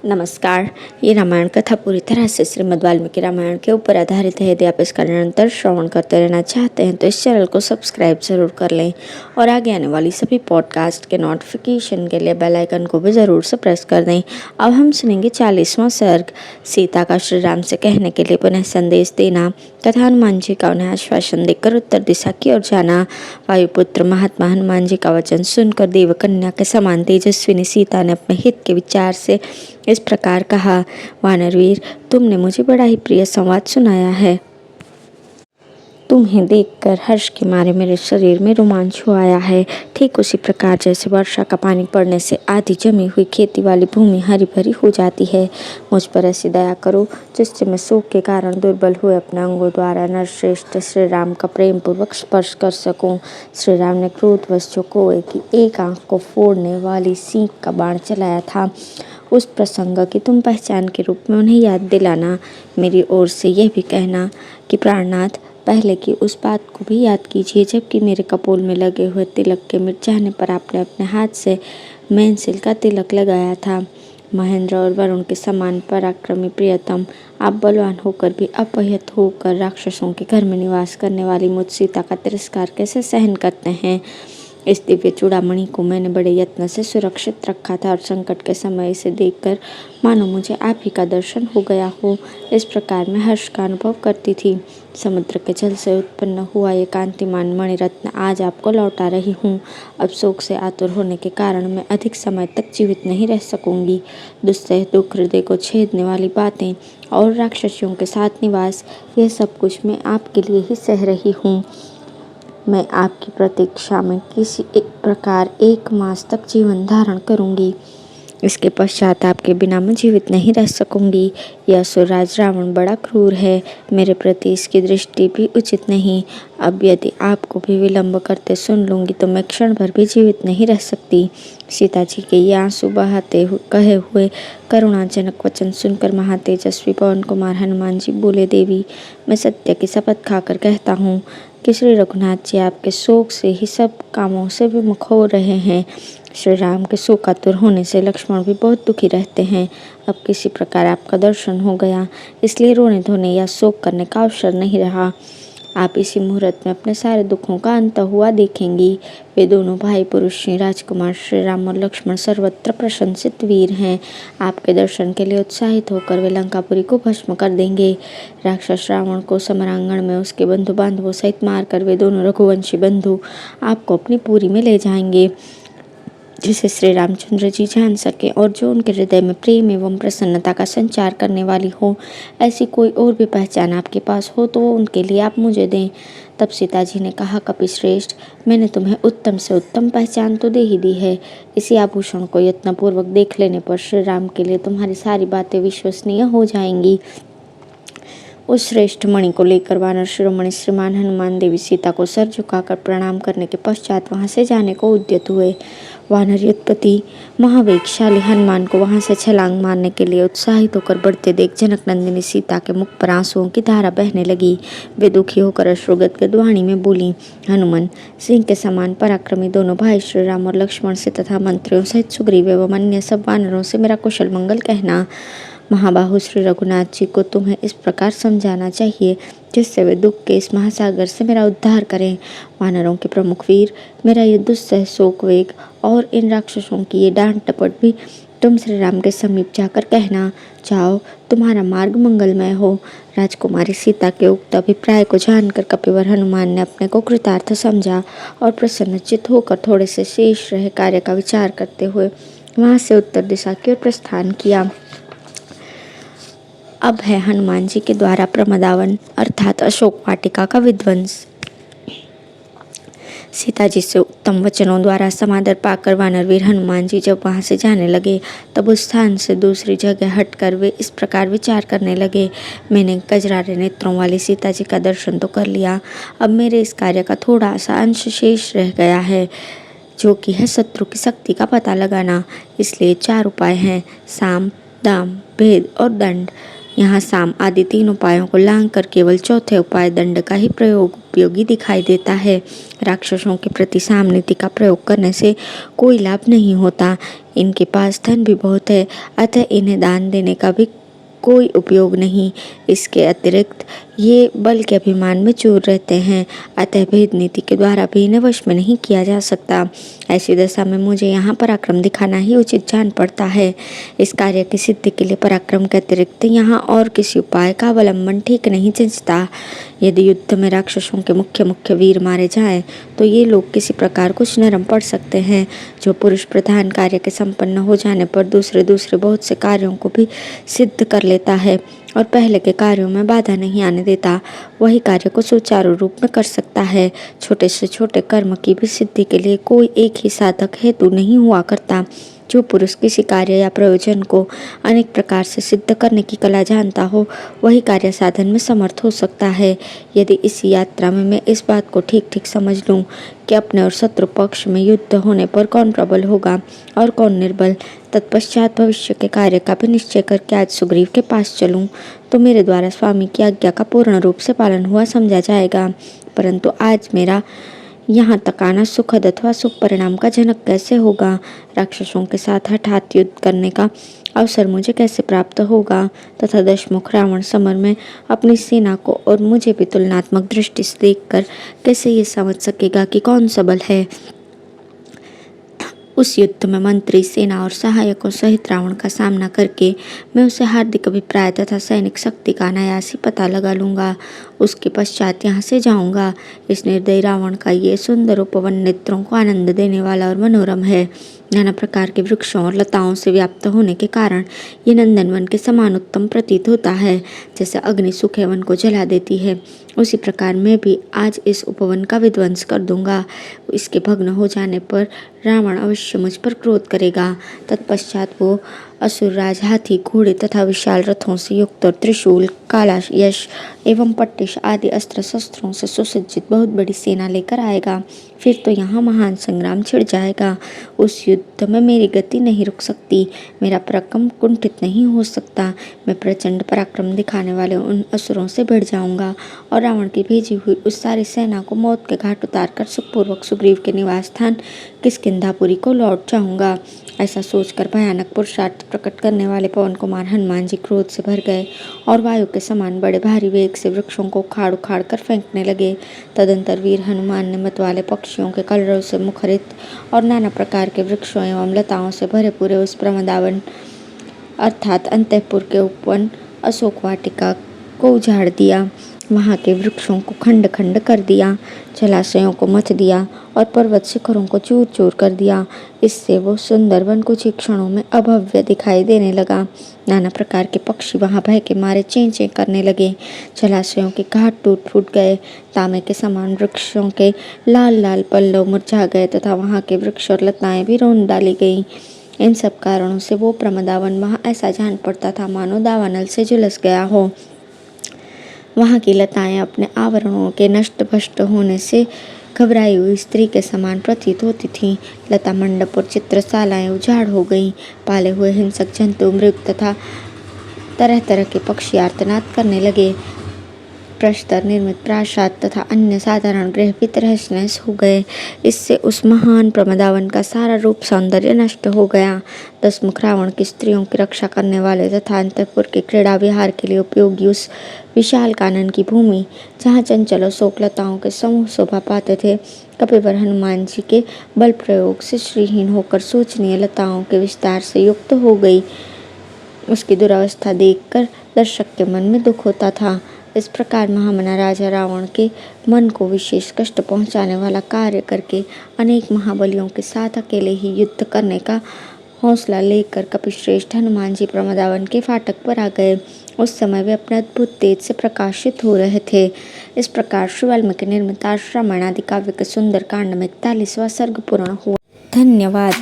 नमस्कार। ये रामायण कथा पूरी तरह से श्रीमद् वाल्मीकि रामायण के ऊपर आधारित है। यदि आप इसका निरंतर श्रवण करते रहना चाहते हैं तो इस चैनल को सब्सक्राइब जरूर कर लें और आगे आने वाली सभी पॉडकास्ट के नोटिफिकेशन के लिए बेल आइकन को भी ज़रूर से प्रेस कर दें। अब हम सुनेंगे 40वां सर्ग, सीता का श्री राम से कहने के लिए पुनः संदेश देना। तथा हनुमान जी का उन्हें आश्वासन देकर उत्तर दिशा की ओर जाना। वायुपुत्र महात्मा हनुमान जी का वचन सुनकर देवकन्या के समान तेजस्विनी सीता ने अपने हित के विचार से इस प्रकार कहा, वानरवीर, तुमने मुझे बड़ा ही प्रिय संवाद सुनाया है। तुम्हें देखकर हर्ष के मारे मेरे शरीर में रोमांच हो आया है। ठीक उसी प्रकार जैसे वर्षा का पानी पड़ने से आधी जमी हुई खेती वाली भूमि हरी भरी हो जाती है। मुझ पर ऐसी दया करो जिससे मैं शोक के कारण दुर्बल हुए अपने अंगों द्वारा नरश्रेष्ठ श्री राम का प्रेम पूर्वक स्पर्श कर सकूं। श्री राम ने क्रोधवश जो कोए की एक आंख को फोड़ने वाली सींग का बाण चलाया था, उस प्रसंग की तुम पहचान के रूप में उन्हें याद दिलाना। मेरी ओर से यह भी कहना कि प्राणनाथ, पहले की उस बात को भी याद कीजिए जबकि मेरे कपोल में लगे हुए तिलक के मिट जाने पर आपने अपने हाथ से मैनसिल का तिलक लगाया था। महेंद्र और वरुण के समान पराक्रमी प्रियतम, आप बलवान होकर भी अपहत होकर राक्षसों के घर में निवास करने वाली मुझ सीता का तिरस्कार कैसे सहन करते हैं। इस दिव्य चूड़ामणि को मैंने बड़े यत्न से सुरक्षित रखा था और संकट के समय इसे देखकर मानो मुझे आप ही का दर्शन हो गया हो, इस प्रकार मैं हर्ष का अनुभव करती थी। समुद्र के जल से उत्पन्न हुआ ये कांतिमान मणिरत्न आज आपको लौटा रही हूँ। अब शोक से आतुर होने के कारण मैं अधिक समय तक जीवित नहीं रह सकूंगी। दुस्सह दुख, हृदय को छेदने वाली बातें और राक्षसियों के साथ निवास, यह सब कुछ मैं आपके लिए ही सह रही हूँ। मैं आपकी प्रतीक्षा में किसी एक प्रकार 1 मास तक जीवन धारण करूंगी। इसके पश्चात आपके बिना मैं जीवित नहीं रह सकूंगी। यह असुरराज रावण बड़ा क्रूर है, मेरे प्रति इसकी दृष्टि भी उचित नहीं। अब यदि आपको भी विलंब करते सुन लूंगी तो मैं क्षण भर भी जीवित नहीं रह सकती। सीता जी के ये आंसू बहाते कहे हुए करुणाजनक वचन सुनकर महातेजस्वी पवन कुमार हनुमान जी बोले, देवी, मैं सत्य की शपथ खाकर कहता हूँ कि श्री रघुनाथ जी आपके शोक से ही सब कामों से विमुख हो रहे हैं। श्री राम के शोकातुर होने से लक्ष्मण भी बहुत दुखी रहते हैं। अब किसी प्रकार आपका दर्शन हो गया, इसलिए रोने धोने या शोक करने का अवसर नहीं रहा। आप इसी मुहूर्त में अपने सारे दुखों का अंत हुआ देखेंगी। वे दोनों भाई पुरुष श्री राजकुमार श्री राम और लक्ष्मण सर्वत्र प्रशंसित वीर हैं। आपके दर्शन के लिए उत्साहित होकर वे लंकापुरी को भस्म कर देंगे। राक्षस रावण को समरांगण में उसके बंधु बांधवों सहित मारकर वे दोनों रघुवंशी बंधु आपको अपनी पुरी में ले जाएंगे, जिसे श्री रामचंद्र जी जान सके और जो उनके हृदय में प्रेम एवं प्रसन्नता का संचार करने वाली हो। ऐसी कोई और भी पहचान आपके पास हो तो उनके लिए आप मुझे दें। तब सीता जी ने कहा, कपिश्रेष्ठ, मैंने तुम्हें उत्तम से उत्तम पहचान तो दे ही दी है। इसी आभूषण को यत्नपूर्वक देख लेने पर श्री राम के लिए तुम्हारी सारी बातें विश्वसनीय हो जाएंगी। उस श्रेष्ठ मणि को लेकर वानर शिरोमणि श्रीमान हनुमान देवी सीता को सर झुकाकर प्रणाम करने के पश्चात वहां से जाने को उद्यत हुए। वानर युद्धपति महावेगशाली हनुमान को वहां से छलांग मारने के लिए उत्साहित होकर बढ़ते देख जनक नंदिनी सीता के मुख पर आंसुओं की धारा बहने लगी। वे दुखी होकर अश्रुगदगद वाणी में बोली, हनुमान, सिंह के समान पराक्रमी दोनों भाई श्री राम और लक्ष्मण से तथा मंत्रियों सहित सुग्रीव एवं अन्य सब वानरों से मेरा कुशल मंगल कहना। महाबाहु श्री रघुनाथ जी को तुम्हें इस प्रकार समझाना चाहिए जिससे वे दुख के इस महासागर से मेरा उद्धार करें। वानरों के प्रमुख वीर, मेरा ये दुस्सह शोक वेग और इन राक्षसों की ये डांट टपट भी तुम श्री राम के समीप जाकर कहना। जाओ, तुम्हारा मार्ग मंगलमय हो। राजकुमारी सीता के उक्त अभिप्राय को जानकर कपिवर हनुमान ने अपने को कृतार्थ समझा और प्रसन्नचित्त होकर थोड़े से शेष रहे कार्य का विचार करते हुए वहां से उत्तर दिशा की ओर प्रस्थान किया। अब है हनुमान जी के द्वारा प्रमदावन अर्थात अशोक वाटिका का विध्वंस। सीता जी से उत्तम वचनों द्वारा समादर पाकर वानरवीर हनुमान जी जब वहां से जाने लगे तब उस स्थान से दूसरी जगह हटकर वे इस प्रकार विचार करने लगे, मैंने कजरारे नेत्रों वाली सीता जी का दर्शन तो कर लिया, अब मेरे इस कार्य का थोड़ा सा अंश शेष रह गया है, जो कि है शत्रु की शक्ति का पता लगाना। इसलिए 4 उपाय हैं, साम, दाम, भेद और दंड। यहाँ साम आदि 3 उपायों को लांघ कर केवल चौथे उपाय दंड का ही प्रयोग उपयोगी दिखाई देता है। राक्षसों के प्रति साम नीति का प्रयोग करने से कोई लाभ नहीं होता। इनके पास धन भी बहुत है, अतः इन्हें दान देने का भी कोई उपयोग नहीं। इसके अतिरिक्त ये बल के अभिमान में चूर रहते हैं, अतः भेद नीति के द्वारा भी इन्हें वश में नहीं किया जा सकता। ऐसी दशा में मुझे यहाँ पराक्रम दिखाना ही उचित जान पड़ता है। इस कार्य की सिद्धि के लिए पराक्रम के अतिरिक्त यहाँ और किसी उपाय का अवलंबन ठीक नहीं जंचता। यदि युद्ध में राक्षसों के मुख्य वीर मारे जाएं, तो ये लोग किसी प्रकार कुछ नरम पड़ सकते हैं। जो पुरुष प्रधान कार्य के संपन्न हो जाने पर दूसरे बहुत से कार्यों को भी सिद्ध कर लेता है और पहले के कार्यों में बाधा नहीं आने देता, वही कार्य को सुचारू रूप में कर सकता है। छोटे से छोटे कर्म की भी सिद्धि के लिए कोई एक ही साधक हेतु नहीं हुआ करता। जो पुरुष किसी कार्य या प्रयोजन को अनेक प्रकार से सिद्ध करने की कला जानता हो, वही कार्य साधन में समर्थ हो सकता है। यदि इस यात्रा में मैं इस बात को ठीक समझ लूं कि अपने और शत्रु पक्ष में युद्ध होने पर कौन प्रबल होगा और कौन निर्बल, तत्पश्चात भविष्य के कार्य का भी निश्चय करके आज सुग्रीव के पास चलूं, तो मेरे द्वारा स्वामी की आज्ञा का पूर्ण रूप से पालन हुआ समझा जाएगा। परंतु आज मेरा यहाँ तक आना सुखद अथवा शुभ परिणाम का जनक कैसे होगा? राक्षसों के साथ हठात युद्ध करने का अवसर मुझे कैसे प्राप्त होगा तथा दशमुख रावण समर में अपनी सेना को और मुझे भी तुलनात्मक दृष्टि से देखकर कैसे ये समझ सकेगा कि कौन सबल है? उस युद्ध में मंत्री, सेना और सहायकों सहित रावण का सामना करके मैं उसे हार्दिक अभिप्राय तथा सैनिक शक्ति का अनायास ही पता लगा लूंगा। उसके पश्चात यहाँ से जाऊंगा। इस निर्दयी रावण का ये सुंदर उपवन नेत्रों को आनंद देने वाला और मनोरम है। नाना प्रकार के वृक्षों और लताओं से व्याप्त होने के कारण ये नंदनवन के समान उत्तम प्रतीत होता है। जैसे अग्नि सूखे वन को जला देती है, उसी प्रकार मैं भी आज इस उपवन का विध्वंस कर दूंगा। इसके भग्न हो जाने पर रावण अवश्य मुझ पर क्रोध करेगा। तत्पश्चात वो असुरराज हाथी, घोड़े तथा विशाल रथों से युक्त और त्रिशूल, काला यश एवं पट्टिश आदि अस्त्र शस्त्रों से सुसज्जित बहुत बड़ी सेना लेकर आएगा। फिर तो यहाँ महान संग्राम छिड़ जाएगा। उस युद्ध में मेरी गति नहीं रुक सकती, मेरा पराक्रम कुंठित नहीं हो सकता। मैं प्रचंड पराक्रम दिखाने वाले उन असुरों से भिड़ जाऊंगा और रावण की भेजी हुई उस सारी सेना को मौत के घाट उतार कर सुखपूर्वक सुग्रीव के निवास स्थान किष्किंधापुरी को लौट जाऊंगा। ऐसा सोचकर भयानक पुरुषार्थ प्रकट करने वाले पवन कुमार हनुमान जी क्रोध से भर गए और वायु के समान बड़े भारी वेग से वृक्षों को उखाड़ कर फेंकने लगे। तदंतर वीर हनुमान ने मतवाले पक्षियों के कलरव से मुखरित और नाना प्रकार के वृक्षों एवं लताओं से भरे पूरे उस प्रमदावन अर्थात अंतःपुर के उपवन अशोक वाटिका को उजाड़ दिया। वहाँ के वृक्षों को खंड खंड कर दिया, जलाशयों को मथ दिया और पर्वत शिखरों को चूर चूर कर दिया। इससे वो सुंदर वन कुछ ही क्षणों में अभव्य दिखाई देने लगा। नाना प्रकार के पक्षी वहाँ भय के मारे चें चें करने लगे। जलाशयों के घाट टूट फूट गए, तांबे के समान वृक्षों के लाल लाल पल्लव मुरझा गए तथा वहाँ के वृक्ष और लताएं भी रौंद डाली गई। इन सब कारणों से वो प्रमदावन वहाँ ऐसा जान पड़ता था मानो दावानल से झुलस गया हो। वहाँ की लताएं अपने आवरणों के नष्ट भ्रष्ट होने से घबराई हुई स्त्री के समान प्रतीत होती थीं। लता मंडप और चित्रशालाएं उजाड़ हो गईं। पाले हुए हिंसक जंतु, मृग तथा तरह तरह के पक्षी आर्तनाद करने लगे। प्रस्तर निर्मित प्रासाद तथा अन्य साधारण गृह भी तहस नहस हो गए। इससे उस महान प्रमदावन का सारा रूप सौंदर्य नष्ट हो गया। दशमुख रावण की स्त्रियों की रक्षा करने वाले तथा अंतःपुर के क्रीड़ा विहार के लिए उपयोगी उस विशाल कानन की भूमि, जहाँ चंचल और शोकलताओं के समूह शोभा पाते थे, कपिवर हनुमान जी के बल प्रयोग से श्रीहीन होकर शोचनीय लताओं के विस्तार से युक्त हो गई। उसकी दुरावस्था देखकर दर्शक के मन में दुख होता था। इस प्रकार महामना राजा रावण के मन को विशेष कष्ट पहुंचाने वाला कार्य करके अनेक महाबलियों के साथ अकेले ही युद्ध करने का हौसला लेकर कपिश्रेष्ठ हनुमान जी प्रमदावन के फाटक पर आ गए। उस समय वे अपने अद्भुत तेज से प्रकाशित हो रहे थे। इस प्रकार श्री वाल्मीकि निर्मित रामायण आदि काव्य के सुंदर कांड में 41वां सर्ग पूर्ण हुआ। धन्यवाद।